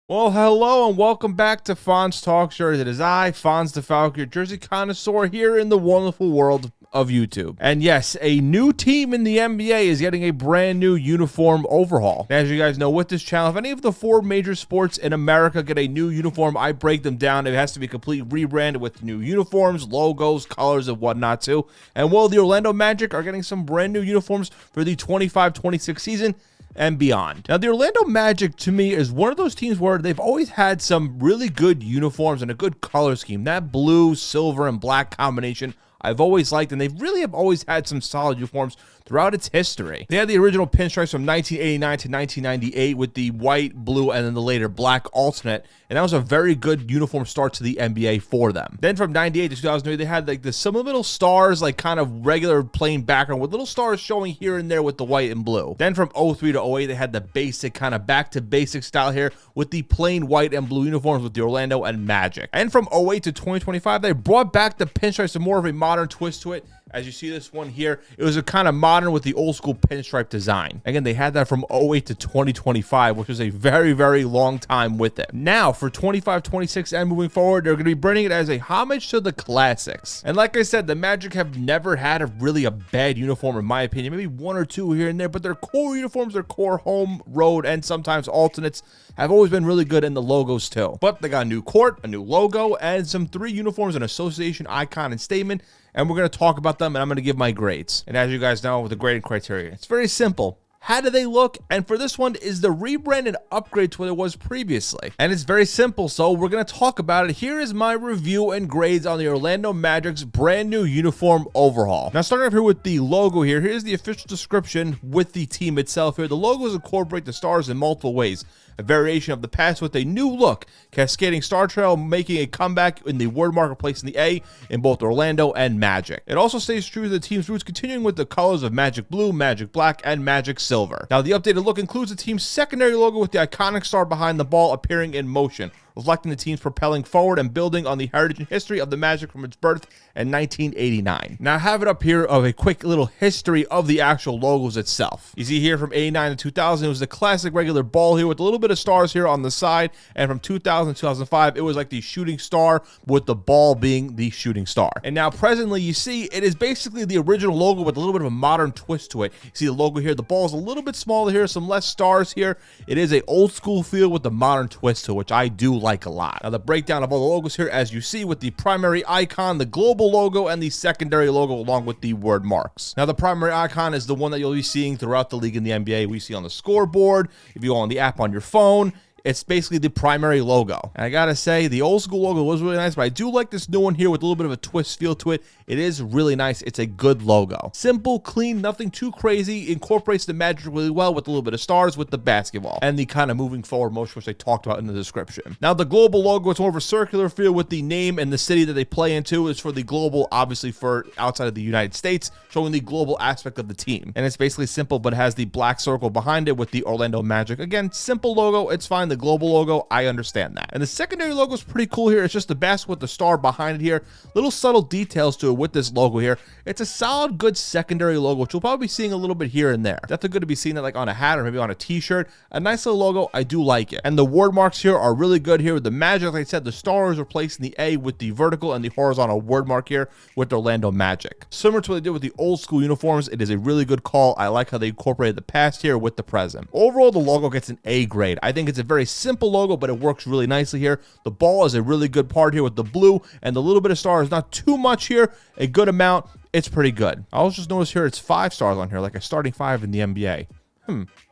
Well, hello and welcome back to Fonz Talk Shirts. It is I, Fonz the Falcon, your jersey connoisseur here in the wonderful world of YouTube. And yes, a new team in the NBA is getting a brand new uniform overhaul. As you guys know, with this channel, if any of the four major sports in America get a new uniform, I break them down. It has to be completely rebranded with new uniforms, logos, colors, and whatnot too. And well, the Orlando Magic are getting some brand new uniforms for the 25-26 season and beyond. Now, the Orlando Magic, to me, is one of those teams where they've always had some really good uniforms and a good color scheme. That blue, silver, and black combination I've always liked, and they really have always had some solid uniforms throughout its history. They had the original pinstripes from 1989 to 1998 with the white, blue, and then the later black alternate, and that was a very good uniform start to the NBA for them. Then from 98 to 2003, they had like the some little stars, like kind of regular plain background with little stars showing here and there with the white and blue. Then from 03 to 08, they had the basic kind of back to basic style here with the plain white and blue uniforms with the Orlando and Magic. And from 08 to 2025, they brought back the pinstripes, more of a modern twist to it. As you see this one here, it was a kind of modern with the old school pinstripe design. Again, they had that from 08 to 2025, which was a very, very long time with it. Now, for 25-26 and moving forward, they're going to be bringing it as a homage to the classics. And like I said, the Magic have never had a bad uniform, in my opinion. Maybe one or two here and there, but their core uniforms, their core home, road, and sometimes alternates have always been really good in the logos too. But they got a new court, a new logo, and some 3 uniforms, an association, icon, and statement. And we're going to talk about them, and I'm going to give my grades. And as you guys know, with the grading criteria, it's very simple. How do they look? And for this one, is the rebrand an upgrade to what it was previously? And it's very simple, so we're going to talk about it. Here is my review and grades on the Orlando Magic's brand new uniform overhaul. Now, starting off here with the logo here, here's the official description with the team itself here. The logos incorporate the stars in multiple ways. A variation of the past with a new look. Cascading Star Trail making a comeback in the word marker placing the A in both Orlando and Magic. It also stays true to the team's roots, continuing with the colors of Magic Blue, Magic Black, and Magic Silver. Now, the updated look includes the team's secondary logo with the iconic star behind the ball appearing in motion, reflecting the team's propelling forward and building on the heritage and history of the Magic from its birth in 1989. Now, I have it up here of a quick little history of the actual logos itself. You see here from 89 to 2000, it was the classic regular ball here with a little bit of stars here on the side, and from 2000 to 2005, it was like the shooting star with the ball being the shooting star. And now presently, you see, it is basically the original logo with a little bit of a modern twist to it. You see the logo here, the ball is a little bit smaller here, some less stars here. It is a old school feel with the modern twist to it, which I do like a lot. Now, the breakdown of all the logos here, as you see, with the primary icon, the global logo, and the secondary logo along with the word marks. Now, the primary icon is the one that you'll be seeing throughout the league in the NBA. We see on the scoreboard, if you go on the app on your phone, it's basically the primary logo. And I gotta say, the old school logo was really nice, but I do like this new one here with a little bit of a twist feel to it. It is really nice. It's a good logo. Simple, clean, nothing too crazy. Incorporates the Magic really well with a little bit of stars with the basketball and the kind of moving forward motion, which I talked about in the description. Now, the global logo, it's more of a circular feel with the name and the city that they play into. Is for the global, obviously for outside of the United States, showing the global aspect of the team. And it's basically simple, but it has the black circle behind it with the Orlando Magic. Again, simple logo. It's fine. The global logo, I understand that. And the secondary logo is pretty cool here. It's just the basket with the star behind it here. Little subtle details to it with this logo here. It's a solid, good secondary logo, which you'll probably be seeing a little bit here and there. Definitely good to be seeing it like on a hat or maybe on a t-shirt. A nice little logo. I do like it. And the word marks here are really good here with the Magic. Like I said, the stars are placed in the A with the vertical and the horizontal word mark here with the Orlando Magic. Similar to what they did with the old school uniforms, it is a really good call. I like how they incorporated the past here with the present. Overall, the logo gets an A grade. I think it's a very simple logo, but it works really nicely here. The ball is a really good part here with the blue, and the little bit of stars, not too much here, a good amount. It's pretty good. I'll just notice here it's 5 stars on here, like a starting 5 in the NBA.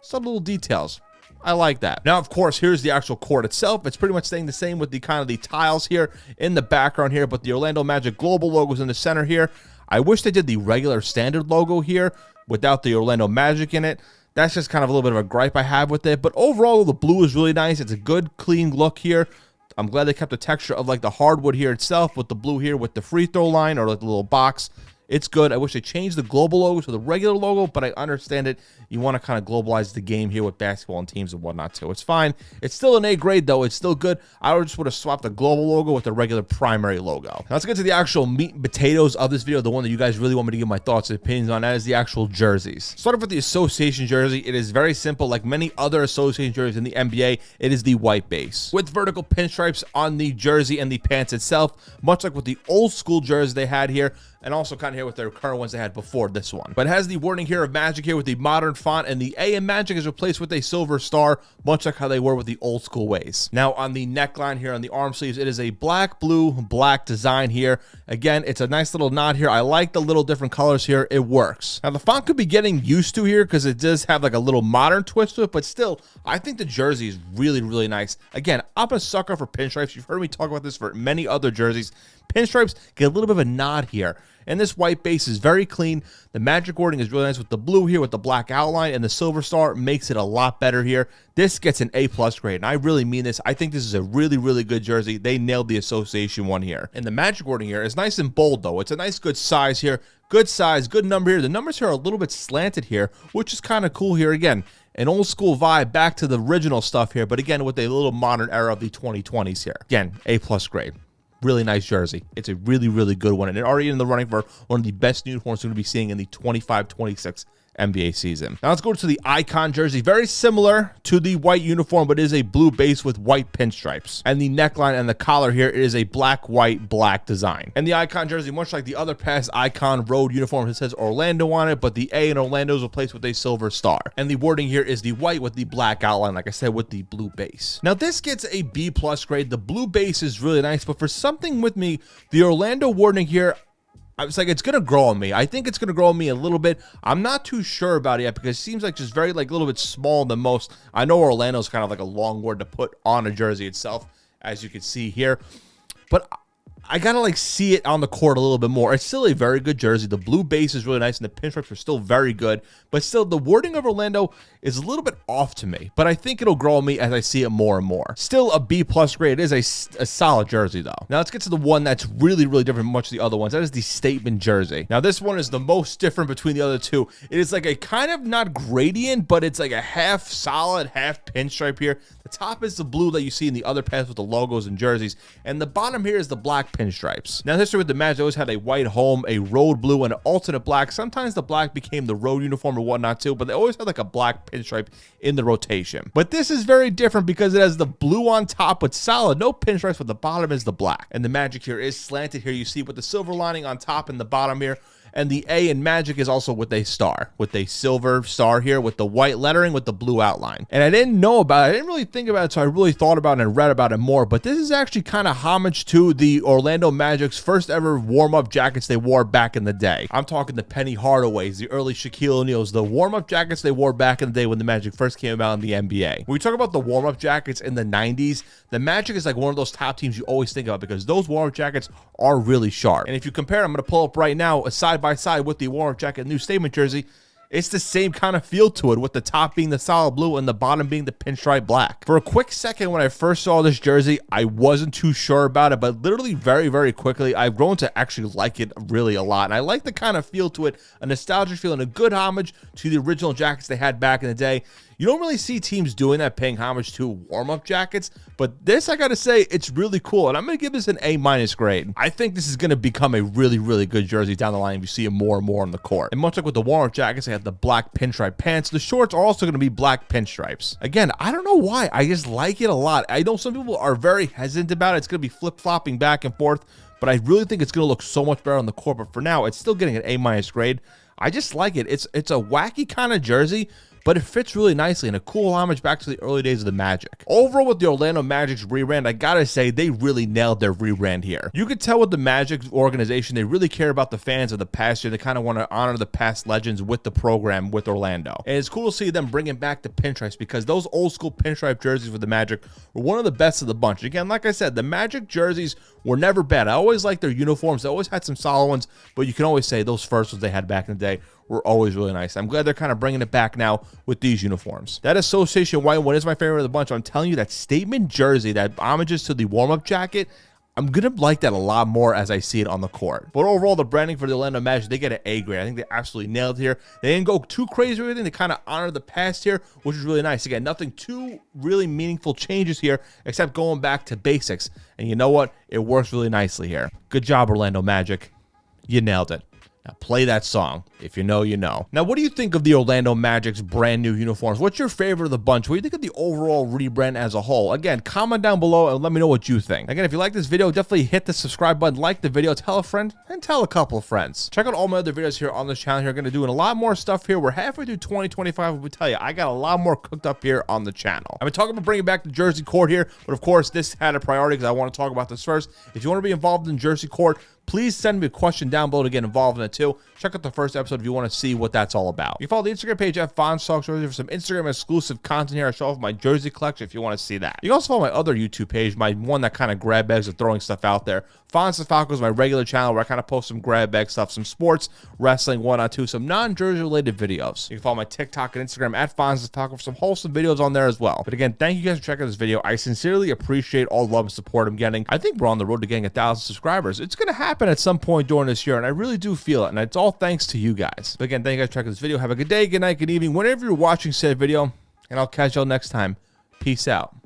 Some little details. I like that. Now, of course, here's the actual court itself. It's pretty much staying the same with the kind of the tiles here in the background here, but the Orlando Magic global logo's in the center here. I wish they did the regular standard logo here without the Orlando Magic in it. That's just kind of a little bit of a gripe I have with it. But overall, the blue is really nice. It's a good, clean look here. I'm glad they kept the texture of like the hardwood here itself with the blue here with the free throw line or like the little box. It's good. I wish they changed the global logo to the regular logo, but I understand it. You want to kind of globalize the game here with basketball and teams and whatnot too. It's fine. It's still an A grade though. It's still good. I just would have swapped the global logo with the regular primary logo. Now let's get to the actual meat and potatoes of this video, the one that you guys really want me to give my thoughts and opinions on. That is the actual jerseys. Starting with the association jersey, it is very simple. Like many other association jerseys in the NBA, it is the white base with vertical pinstripes on the jersey and the pants itself, much like with the old school jersey they had here, and also kind of here with their current ones they had before this one. But it has the wording here of Magic here with the modern font, and the A in Magic is replaced with a silver star, much like how they were with the old school ways. Now on the neckline here on the arm sleeves, it is a black, blue, black design here. Again, it's a nice little nod here. I like the little different colors here. It works. Now the font could be getting used to here because it does have like a little modern twist to it, but still, I think the jersey is really, really nice. Again, I'm a sucker for pinstripes. You've heard me talk about this for many other jerseys. Pinstripes get a little bit of a nod here. And this white base is very clean. The Magic wording is really nice with the blue here with the black outline, and the silver star makes it a lot better here. This gets an A+ grade, and I really mean this. I think this is a really, really good jersey. They nailed the association one here. And the Magic wording here is nice and bold, though. It's a nice, good size here. Good size, good number here. The numbers here are a little bit slanted here, which is kind of cool here. Again, an old school vibe back to the original stuff here, but again, with a little modern era of the 2020s here. Again, A+ grade. Really nice jersey. It's a really, really good one. And it's already in the running for one of the best uniforms we're going to be seeing in the 25-26 NBA season. Now let's go to the icon jersey. Very similar to the white uniform, but it is a blue base with white pinstripes. And the neckline and the collar here, it is a black, white, black design. And the icon jersey, much like the other past icon road uniform, it says Orlando on it, but the A in Orlando is replaced with a silver star. And the wording here is the white with the black outline, like I said, with the blue base. Now this gets a B+ grade. The blue base is really nice, but for something with me, the Orlando wording here, I was like, it's going to grow on me. I think it's going to grow on me a little bit. I'm not too sure about it yet because it seems like just very, like, a little bit small than most. I know Orlando's kind of like a long word to put on a jersey itself, as you can see here. But I got to, like, see it on the court a little bit more. It's still a very good jersey. The blue base is really nice, and the pinstripes are still very good. But still, the wording of Orlando is a little bit off to me. But I think it'll grow on me as I see it more and more. Still a B+ grade. It is a solid jersey, though. Now, let's get to the one that's really, really different from much of the other ones. That is the statement jersey. Now, this one is the most different between the other two. It is like a kind of not gradient, but it's like a half solid, half pinstripe here. The top is the blue that you see in the other pads with the logos and jerseys. And the bottom here is the black pinstripes. Now, history with the Magic always had a white home, a road blue, and an alternate black. Sometimes the black became the road uniform or whatnot too, but they always had like a black pinstripe in the rotation. But this is very different because it has the blue on top, but solid, no pinstripes, but the bottom is the black. And the Magic here is slanted here. You see with the silver lining on top and the bottom here. And the A in Magic is also with a star, with a silver star here, with the white lettering, with the blue outline. And I didn't know about it. I didn't really think about it, so I really thought about it and read about it more. But this is actually kind of homage to the Orlando Magic's first ever warm-up jackets they wore back in the day. I'm talking the Penny Hardaways, the early Shaquille O'Neals, the warm-up jackets they wore back in the day when the Magic first came out in the NBA. When we talk about the warm-up jackets in the 90s, the Magic is like one of those top teams you always think about because those warm-up jackets are really sharp. And if you compare, I'm going to pull up right now, side by side with the warm-up jacket new statement jersey, it's the same kind of feel to it, with the top being the solid blue and the bottom being the pinstripe black. For a quick second when I first saw this jersey, I wasn't too sure about it, but literally very, very quickly, I've grown to actually like it really a lot. And I like the kind of feel to it, a nostalgic feel and a good homage to the original jackets they had back in the day. You don't really see teams doing that, paying homage to warm-up jackets, but this, I gotta say, it's really cool, and I'm gonna give this an A- grade. I think this is gonna become a really, really good jersey down the line if you see it more and more on the court. And much like with the warm-up jackets, they have the black pinstripe pants. The shorts are also gonna be black pinstripes. Again, I don't know why, I just like it a lot. I know some people are very hesitant about it. It's gonna be flip-flopping back and forth, but I really think it's gonna look so much better on the court. But for now, it's still getting an A- grade. I just like it. It's a wacky kind of jersey, but it fits really nicely and a cool homage back to the early days of the Magic. Overall, with the Orlando Magic's rebrand, I gotta say, they really nailed their rebrand here. You could tell with the Magic organization, they really care about the fans of the past year. They kind of want to honor the past legends with the program with Orlando. And it's cool to see them bringing back the pinstripes because those old school pinstripe jerseys with the Magic were one of the best of the bunch. Again, like I said, the Magic jerseys were never bad. I always liked their uniforms. They always had some solid ones, but you can always say those first ones they had back in the day were always really nice. I'm glad they're kind of bringing it back now with these uniforms. That association white one is my favorite of the bunch. I'm telling you, that statement jersey that homages to the warm-up jacket, I'm going to like that a lot more as I see it on the court. But overall, the branding for the Orlando Magic, they get an A grade. I think they absolutely nailed it here. They didn't go too crazy or anything. They kind of honored the past here, which is really nice. Again, nothing too really meaningful changes here, except going back to basics. And you know what? It works really nicely here. Good job, Orlando Magic. You nailed it. Now play that song. If you know, you know. Now, what do you think of the Orlando Magic's brand new uniforms? What's your favorite of the bunch? What do you think of the overall rebrand as a whole? Again, comment down below and let me know what you think. Again, if you like this video, definitely hit the subscribe button, like the video, tell a friend, and tell a couple of friends. Check out all my other videos here on this channel. We're going to do a lot more stuff here. We're halfway through 2025. We tell you, I got a lot more cooked up here on the channel. I've been talking about bringing back the Jersey Court here, but of course, this had a priority because I want to talk about this first. If you want to be involved in Jersey Court, please send me a question down below to get involved in it too. Check out the first episode if you want to see what that's all about. You can follow the Instagram page at Fonz Talks Jersey for some Instagram exclusive content here. I show off my jersey collection if you want to see that. You can also follow my other YouTube page, my one that kind of grab bags of throwing stuff out there. Fonz the Falco is my regular channel where I kind of post some grab bag stuff, some sports, wrestling, one-on-two, some non-jersey related videos. You can follow my TikTok and Instagram at Fonz the Falco for some wholesome videos on there as well. But again, thank you guys for checking out this video. I sincerely appreciate all the love and support I'm getting. I think we're on the road to getting 1,000 subscribers. It's going to happen at some point during this year, and I really do feel it, and it's all thanks to you guys. But again, thank you guys for checking this video. Have a good day, good night, good evening, whenever you're watching said video, and I'll catch y'all next time. Peace out.